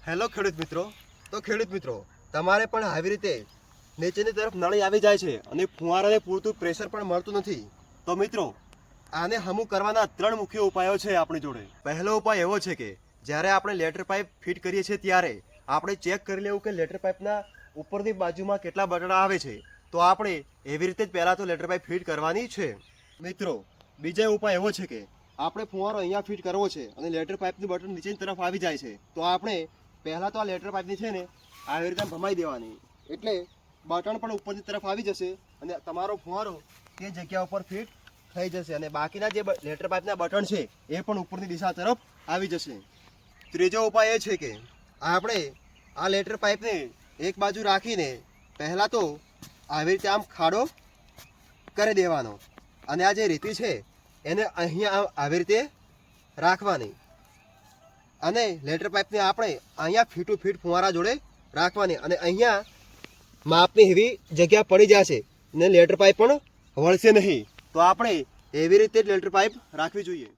Hello ખેડૂત મિત્રો, તો ખેડૂત મિત્રો તમારે પણ આવી રીતે નીચેની તરફ નળી આવી જાય છે અને ફુવારાને પૂરતું પ્રેશર પણ મળતું નથી, તો મિત્રો આને હમું કરવાના 3 મુખ્ય ઉપાયો છે આપણી જોડે। પહેલો ઉપાય એવો છે કે જ્યારે આપણે લેટર પાઇપ ફિટ કરીએ છીએ ત્યારે આપણે ચેક કરી લેવું કે લેટર પાઇપના ઉપરની બાજુમાં કેટલા બટણા આવે છે, તો આપણે એવી રીતે જ પહેલાં તો લેટર પાઇપ ફિટ કરવાની છે। મિત્રો બીજો ઉપાય એવો છે કે આપણે ફુવારો અહીંયા ફિટ કરવો છે અને લેટર પાઇપનું બટન નીચેની તરફ આવી જાય છે, તો આપણે પહેલાં તો આ લેટર પાઇપની છે ને આવી રીતે ભમાઈ દેવાની, એટલે બટન પણ ઉપરની તરફ આવી જશે અને તમારો ફુવારો તે જગ્યા ઉપર ફિટ થઈ જશે અને બાકીના જે લેટર પાઇપના બટન છે એ પણ ઉપરની દિશા તરફ આવી જશે। ત્રીજો ઉપાય એ છે કે આપણે આ લેટર પાઇપને એક બાજુ રાખીને પહેલાં તો આવી રીતે આમ ખાડો કરી દેવાનો અને આ જે રીતિ છે એને અહીંયા આવી રીતે રાખવાની અને લેટર પાઇપને આપણે અહીંયા ફીટું ફીટ ફુવારા જોડે રાખવાની અને અહીંયા માપની એવી જગ્યા પડી જશે ને લેટર પાઇપ પણ વળશે નહીં, તો આપણે એવી રીતે જ લેટર પાઇપ રાખવી જોઈએ।